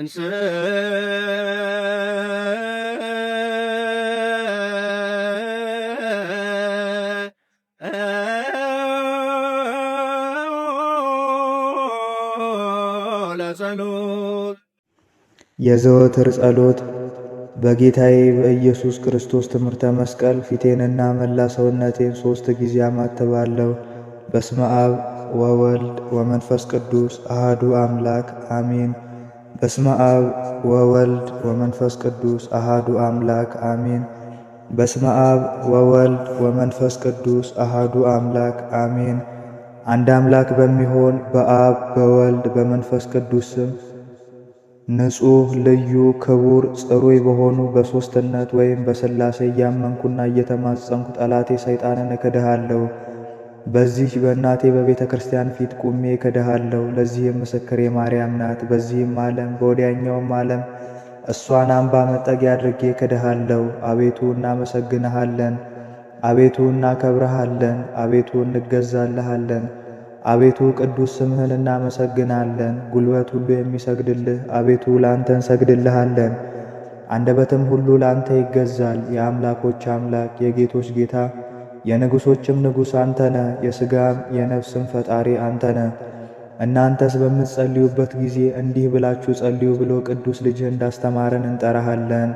የዘወትር ጸሎት በጌታዬ በኢየሱስ ክርስቶስ ትምህርተ መስቀል ፊቴንና መላ ሰውነቴን 3 ጊዜ አማትባለሁ። በስመ አብ ወወልድ ወመንፈስ ቅዱስ አሃዱ አምላክ አሜን። በስመ አብ ወወልድ ወመንፈስ ቅዱስ አሃዱ አምላክ አሜን። በስመ አብ ወወልድ ወመንፈስ ቅዱስ አሃዱ አምላክ አሜን። አንድ አምላክ በሚሆን በአብ በወልድ በመንፈስ ቅዱስ ስም ንጹሕ ልዩ ክቡር ጽሩይ በሆኑ በሦስትነት ወይም በሥላሴ እያመንኩና እየተማጸንኩ ጠላቴ ሰይጣንን እክድሃለሁ። በዚህ በእናቴ በቤተ ክርስቲያን ፊት ቁሜ እክድሃለሁ። ለዚህም ምስክሬ ማርያም ናት። በዚህም ዓለም በወዲያኛውም ዓለም እሷን አምባ መጠጊያ አድርጌ እክድሃለሁ። አቤቱ እናመሰግንሃለን፣ አቤቱ እናከብረሃለን፣ አቤቱ እንገዛልሃለን። አቤቱ ቅዱስ ስምህን እናመሰግናለን። ጉልበት ሁሉ የሚሰግድልህ አቤቱ ላንተ እንሰግድልሃለን። አንደበትም ሁሉ ላንተ ይገዛል። የአምላኮች አምላክ የጌቶች ጌታ የንጉሶችም ንጉሥ አንተ ነህ። የሥጋም የነፍስም ፈጣሪ አንተ ነህ። እናንተስ በምትጸልዩበት ጊዜ እንዲህ ብላችሁ ጸልዩ ብሎ ቅዱስ ልጅህ እንዳስተማረን እንጠራሃለን።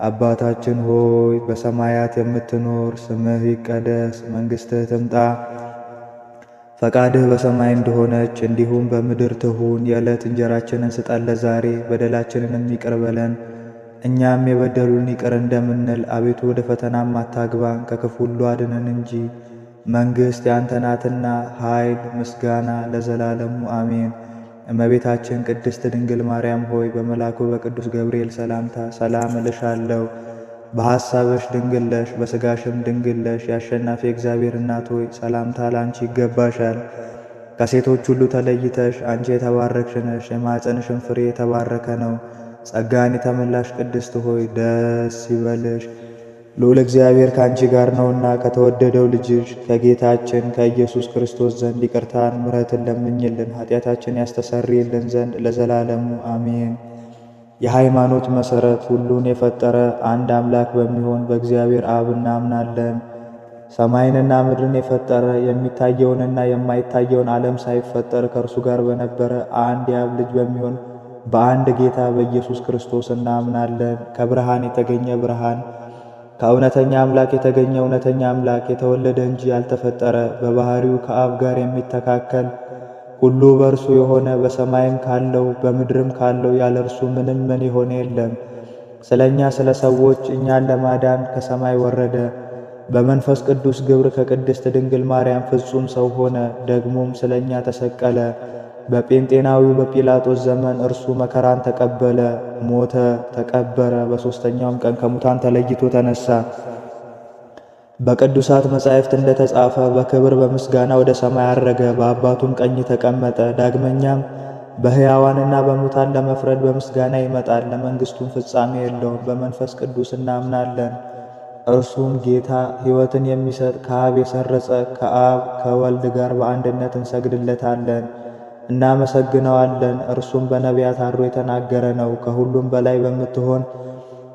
አባታችን ሆይ በሰማያት የምትኖር፣ ስምህ ይቀደስ፣ መንግሥትህ ትምጣ፣ ፈቃድህ በሰማይ እንደሆነች እንዲሁም በምድር ትሁን። የዕለት እንጀራችንን ስጠን ዛሬ፣ በደላችንንም ይቅር በለን እኛም የበደሉን ይቅር እንደምንል። አቤቱ ወደ ፈተናም አታግባን ከክፉ ሁሉ አድነን እንጂ መንግሥት ያንተ ናትና ኃይል፣ ምስጋና ለዘላለሙ አሜን። እመቤታችን ቅድስት ድንግል ማርያም ሆይ በመልአኩ በቅዱስ ገብርኤል ሰላምታ ሰላም እልሻለሁ። በሐሳብሽ ድንግል ነሽ፣ በሥጋሽም ድንግል ነሽ። የአሸናፊ እግዚአብሔር እናት ሆይ ሰላምታ ላንቺ ይገባሻል። ከሴቶች ሁሉ ተለይተሽ አንቺ የተባረክሽ ነሽ፣ የማኅፀንሽም ፍሬ የተባረከ ነው። ጸጋን የተመላሽ ቅድስት ሆይ ደስ ይበልሽ፣ ልዑል እግዚአብሔር ከአንቺ ጋር ነውና ከተወደደው ልጅሽ ከጌታችን ከኢየሱስ ክርስቶስ ዘንድ ይቅርታን ምሕረትን ለምኝልን ኃጢአታችን ያስተሰርይልን ዘንድ ለዘላለሙ አሜን። የሃይማኖት መሠረት ሁሉን የፈጠረ አንድ አምላክ በሚሆን በእግዚአብሔር አብ እናምናለን። ሰማይንና ምድርን የፈጠረ የሚታየውንና የማይታየውን ዓለም ሳይፈጠር ከእርሱ ጋር በነበረ አንድ የአብ ልጅ በሚሆን በአንድ ጌታ በኢየሱስ ክርስቶስ እናምናለን። ከብርሃን የተገኘ ብርሃን፣ ከእውነተኛ አምላክ የተገኘ እውነተኛ አምላክ፣ የተወለደ እንጂ ያልተፈጠረ፣ በባሕሪው ከአብ ጋር የሚተካከል፣ ሁሉ በእርሱ የሆነ፣ በሰማይም ካለው በምድርም ካለው ያለ እርሱ ምንም ምን የሆነ የለም። ስለ እኛ ስለ ሰዎች እኛን ለማዳን ከሰማይ ወረደ። በመንፈስ ቅዱስ ግብር ከቅድስት ድንግል ማርያም ፍጹም ሰው ሆነ። ደግሞም ስለ እኛ ተሰቀለ። በጴንጤናዊው በጲላጦስ ዘመን እርሱ መከራን ተቀበለ፣ ሞተ፣ ተቀበረ። በሦስተኛውም ቀን ከሙታን ተለይቶ ተነሣ። በቅዱሳት መጻሕፍት እንደተጻፈ በክብር በምስጋና ወደ ሰማይ አረገ፣ በአባቱም ቀኝ ተቀመጠ። ዳግመኛም በሕያዋንና በሙታን ለመፍረድ በምስጋና ይመጣል። ለመንግሥቱም ፍጻሜ የለውም። በመንፈስ ቅዱስ እናምናለን። እርሱም ጌታ ሕይወትን የሚሰጥ ከአብ የሰረጸ ከአብ ከወልድ ጋር በአንድነት እንሰግድለታለን፣ እናመሰግነዋለን። እርሱም በነቢያት አድሮ የተናገረ ነው። ከሁሉም በላይ በምትሆን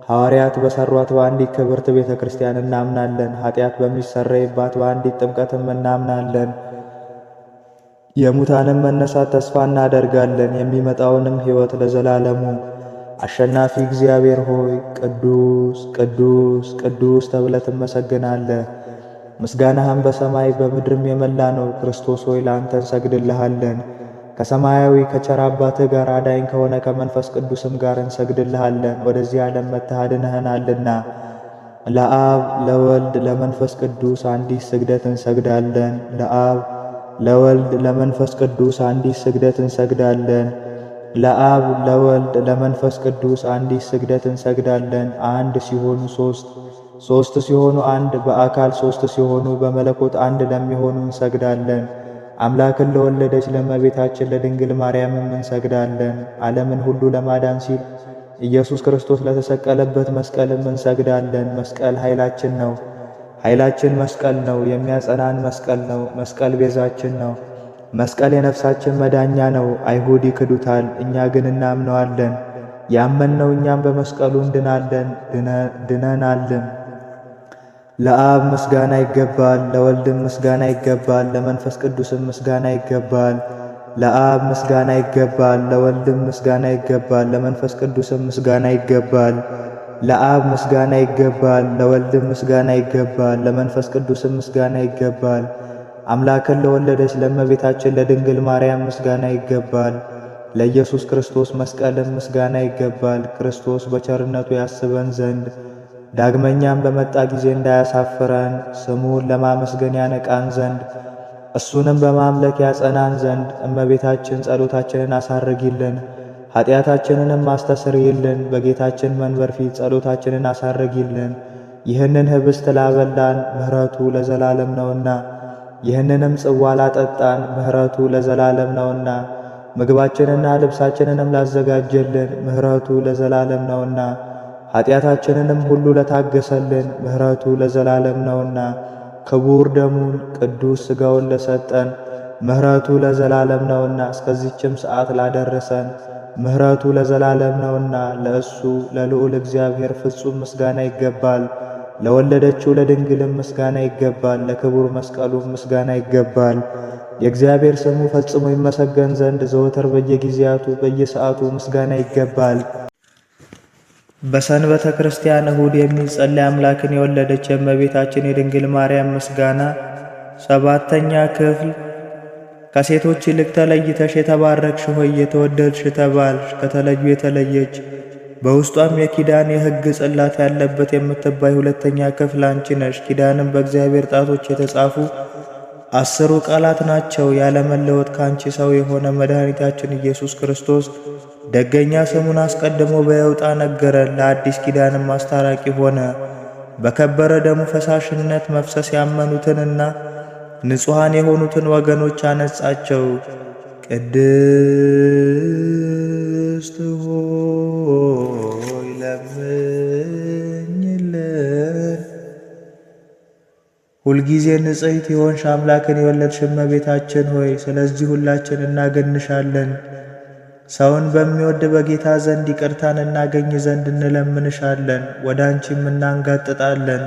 ሐዋርያት በሠሯት በአንዲት ክብርት ቤተ ክርስቲያን እናምናለን። ኃጢአት በሚሰረይባት በአንዲት ጥምቀትም እናምናለን። የሙታንም መነሳት ተስፋ እናደርጋለን፣ የሚመጣውንም ሕይወት ለዘላለሙ። አሸናፊ እግዚአብሔር ሆይ ቅዱስ ቅዱስ ቅዱስ ተብለህ ትመሰግናለህ። ምስጋናህም በሰማይ በምድርም የመላ ነው። ክርስቶስ ሆይ ለአንተ እንሰግድልሃለን። ከሰማያዊ ከቸር አባትህ ጋር አዳኝ ከሆነ ከመንፈስ ቅዱስም ጋር እንሰግድልሃለን። ወደዚህ ዓለም መጥተህ አድነኸናልና ለአብ ለወልድ ለመንፈስ ቅዱስ አንዲት ስግደት እንሰግዳለን። ለአብ ለወልድ ለመንፈስ ቅዱስ አንዲት ስግደት እንሰግዳለን። ለአብ ለወልድ ለመንፈስ ቅዱስ አንዲት ስግደት እንሰግዳለን። አንድ ሲሆኑ ሦስት፣ ሦስት ሲሆኑ አንድ፣ በአካል ሦስት ሲሆኑ በመለኮት አንድ ለሚሆኑ እንሰግዳለን። አምላክን ለወለደች ለእመቤታችን ለድንግል ማርያምም እንሰግዳለን። ዓለምን ሁሉ ለማዳን ሲል ኢየሱስ ክርስቶስ ለተሰቀለበት መስቀልም እንሰግዳለን። መስቀል ኃይላችን ነው። ኃይላችን መስቀል ነው። የሚያጸናን መስቀል ነው። መስቀል ቤዛችን ነው። መስቀል የነፍሳችን መዳኛ ነው። አይሁድ ይክዱታል፣ እኛ ግን እናምነዋለን። ያመንነው እኛም በመስቀሉ ድነናልም። ለአብ ምስጋና ይገባል፣ ለወልድም ምስጋና ይገባል፣ ለመንፈስ ቅዱስም ምስጋና ይገባል። ለአብ ምስጋና ይገባል፣ ለወልድም ምስጋና ይገባል፣ ለመንፈስ ቅዱስም ምስጋና ይገባል። ለአብ ምስጋና ይገባል፣ ለወልድም ምስጋና ይገባል፣ ለመንፈስ ቅዱስም ምስጋና ይገባል። አምላክን ለወለደች ለእመቤታችን ለድንግል ማርያም ምስጋና ይገባል። ለኢየሱስ ክርስቶስ መስቀልም ምስጋና ይገባል። ክርስቶስ በቸርነቱ ያስበን ዘንድ ዳግመኛም በመጣ ጊዜ እንዳያሳፍረን ስሙን ለማመስገን ያነቃን ዘንድ እሱንም በማምለክ ያጸናን ዘንድ እመቤታችን ጸሎታችንን አሳርጊልን፣ ኃጢአታችንንም አስተሰርይልን። በጌታችን መንበር ፊት ጸሎታችንን አሳርጊልን። ይህንን ኅብስት ላበላን ምሕረቱ ለዘላለም ነውና፣ ይህንንም ጽዋ ላጠጣን ምሕረቱ ለዘላለም ነውና፣ ምግባችንና ልብሳችንንም ላዘጋጀልን ምሕረቱ ለዘላለም ነውና፣ ኃጢአታችንንም ሁሉ ለታገሰልን ምሕረቱ ለዘላለም ነውና፣ ክቡር ደሙን ቅዱስ ሥጋውን ለሰጠን ምሕረቱ ለዘላለም ነውና፣ እስከዚችም ሰዓት ላደረሰን ምሕረቱ ለዘላለም ነውና፣ ለእሱ ለልዑል እግዚአብሔር ፍጹም ምስጋና ይገባል። ለወለደችው ለድንግልም ምስጋና ይገባል። ለክቡር መስቀሉም ምስጋና ይገባል። የእግዚአብሔር ስሙ ፈጽሞ ይመሰገን ዘንድ ዘወትር በየጊዜያቱ በየሰዓቱ ምስጋና ይገባል። በሰንበተ ክርስቲያን እሁድ የሚጸለይ አምላክን የወለደች የእመቤታችን የድንግል ማርያም ምስጋና። ሰባተኛ ክፍል። ከሴቶች ይልቅ ተለይተሽ የተባረክሽ ሆይ የተወደድሽ ተባልሽ። ከተለዩ የተለየች በውስጧም የኪዳን የሕግ ጽላት ያለበት የምትባይ ሁለተኛ ክፍል አንቺ ነሽ። ኪዳንም በእግዚአብሔር ጣቶች የተጻፉ 10 ቃላት ናቸው። ያለመለወጥ ከአንቺ ሰው የሆነ መድኃኒታችን ኢየሱስ ክርስቶስ ደገኛ ስሙን አስቀድሞ በየውጣ ነገረን። ለአዲስ ኪዳንም አስታራቂ ሆነ። በከበረ ደሙ ፈሳሽነት መፍሰስ ያመኑትንና ንጹሐን የሆኑትን ወገኖች አነጻቸው። ቅድስት ሆይ ለምኝልን። ሁልጊዜ ንጽሕት የሆንሽ አምላክን የወለድሽ እመቤታችን ሆይ ስለዚህ ሁላችን እናገንሻለን። ሰውን በሚወድ በጌታ ዘንድ ይቅርታን እናገኝ ዘንድ እንለምንሻለን። ወደ አንቺም እናንጋጥጣለን።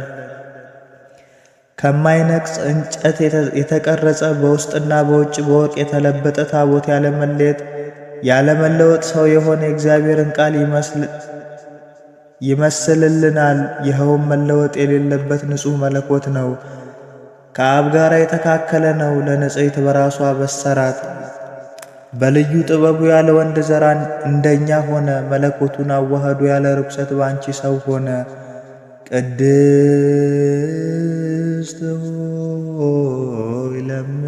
ከማይነቅጽ እንጨት የተቀረጸ በውስጥና በውጭ በወርቅ የተለበጠ ታቦት ያለመለወጥ ሰው የሆነ የእግዚአብሔርን ቃል ይመስልልናል። ይኸውም መለወጥ የሌለበት ንጹሕ መለኮት ነው። ከአብ ጋር የተካከለ ነው። ለንጽሕት በራሷ በሰራት። በልዩ ጥበቡ ያለ ወንድ ዘር እንደኛ ሆነ። መለኮቱን አዋህዶ ያለ ርኩሰት በአንቺ ሰው ሆነ። ቅድስት ሆይ ለምኝልን።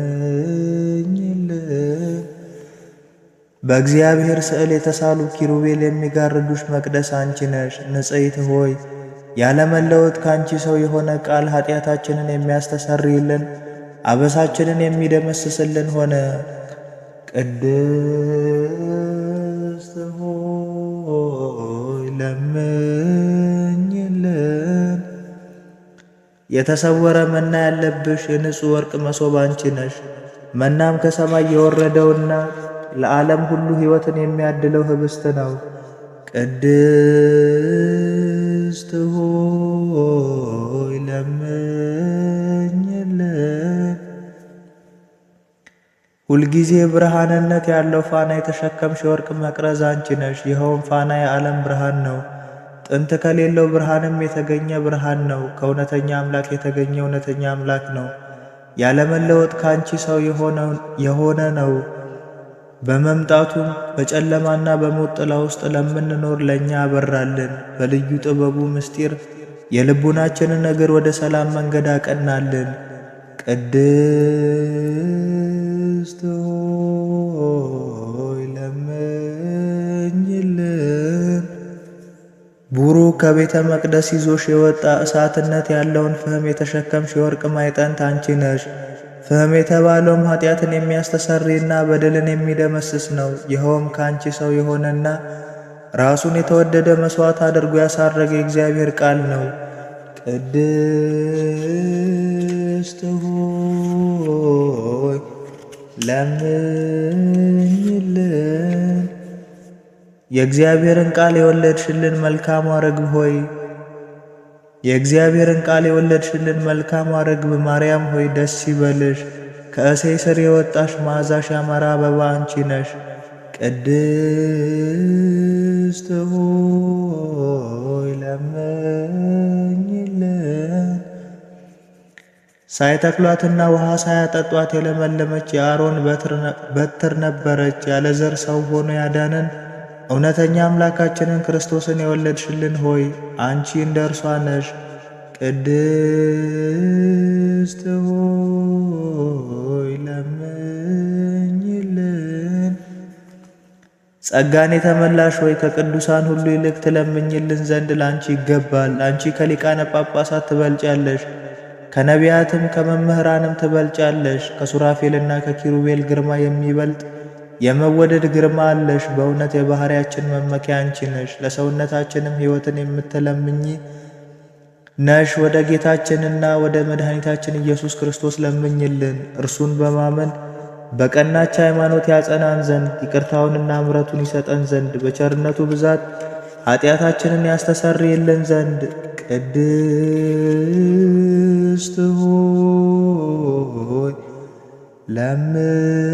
በእግዚአብሔር ስዕል የተሳሉ ኪሩቤል የሚጋርዱሽ መቅደስ አንቺ ነሽ። ንጽሕት ሆይ ያለመለወጥ ከአንቺ ሰው የሆነ ቃል ኃጢአታችንን የሚያስተሰርይልን አበሳችንን የሚደመስስልን ሆነ። ቅድስት ሆይ ለምኝልን። የተሰወረ መና ያለብሽ የንጹሕ ወርቅ መሶብ አንቺ ነሽ። መናም ከሰማይ የወረደውና ለዓለም ሁሉ ሕይወትን የሚያድለው ኅብስት ነው። ቅድስት ሆይ ለምኝልን። ሁልጊዜ ብርሃንነት ያለው ፋና የተሸከምሽ የወርቅ መቅረዝ አንቺ ነሽ። ይኸውም ፋና የዓለም ብርሃን ነው። ጥንት ከሌለው ብርሃንም የተገኘ ብርሃን ነው። ከእውነተኛ አምላክ የተገኘ እውነተኛ አምላክ ነው። ያለመለወጥ ከአንቺ ሰው የሆነ ነው። በመምጣቱም በጨለማና በሞት ጥላ ውስጥ ለምንኖር ለእኛ አበራልን። በልዩ ጥበቡ ምስጢር የልቡናችንን እግር ወደ ሰላም መንገድ አቀናልን። ቅድስት ሆይ ለምኝልን። ቡሩክ ከቤተ መቅደስ ይዞሽ የወጣ እሳትነት ያለውን ፍህም የተሸከምሽ የወርቅ ማዕጠንት አንቺ ነሽ። ፍህም የተባለውም ኃጢአትን የሚያስተሰርይና በደልን የሚደመስስ ነው። ይኸውም ከአንቺ ሰው የሆነና ራሱን የተወደደ መሥዋዕት አድርጎ ያሳረገ የእግዚአብሔር ቃል ነው። ቅድስት ሆይ ለምኝልን። የእግዚአብሔርን ቃል የወለድሽልን መልካሟ ርግብ ሆይ የእግዚአብሔርን ቃል የወለድሽልን መልካሟ ርግብ ማርያም ሆይ ደስ ይበልሽ። ከእሴይ ሥር የወጣሽ መዓዛሽ ያማረ አበባ አንቺ ነሽ። ቅድስት ሆይ ለምኝልን። ሳይተክሏትና ውሃ ሳያጠጧት የለመለመች የአሮን በትር ነበረች። ያለ ዘር ሰው ሆኖ ያዳነን እውነተኛ አምላካችንን ክርስቶስን የወለድሽልን ሆይ አንቺ እንደ እርሷ ነሽ። ቅድስት ሆይ ለምኝልን። ጸጋን የተመላሽ ሆይ ከቅዱሳን ሁሉ ይልቅ ትለምኝልን ዘንድ ለአንቺ ይገባል። አንቺ ከሊቃነ ጳጳሳት ትበልጫለሽ፣ ከነቢያትም ከመምህራንም ትበልጫለሽ። ከሱራፌልና ከኪሩቤል ግርማ የሚበልጥ የመወደድ ግርማ አለሽ። በእውነት የባሕርያችን መመኪያ አንቺ ነሽ። ለሰውነታችንም ሕይወትን የምትለምኚ ነሽ። ወደ ጌታችንና ወደ መድኃኒታችን ኢየሱስ ክርስቶስ ለምኝልን። እርሱን በማመን በቀናች ሃይማኖት ያጸናን ዘንድ ይቅርታውንና ምሕረቱን ይሰጠን ዘንድ በቸርነቱ ብዛት ኃጢአታችንን ያስተሰርይልን ዘንድ ቅድስት ሆይ ለምን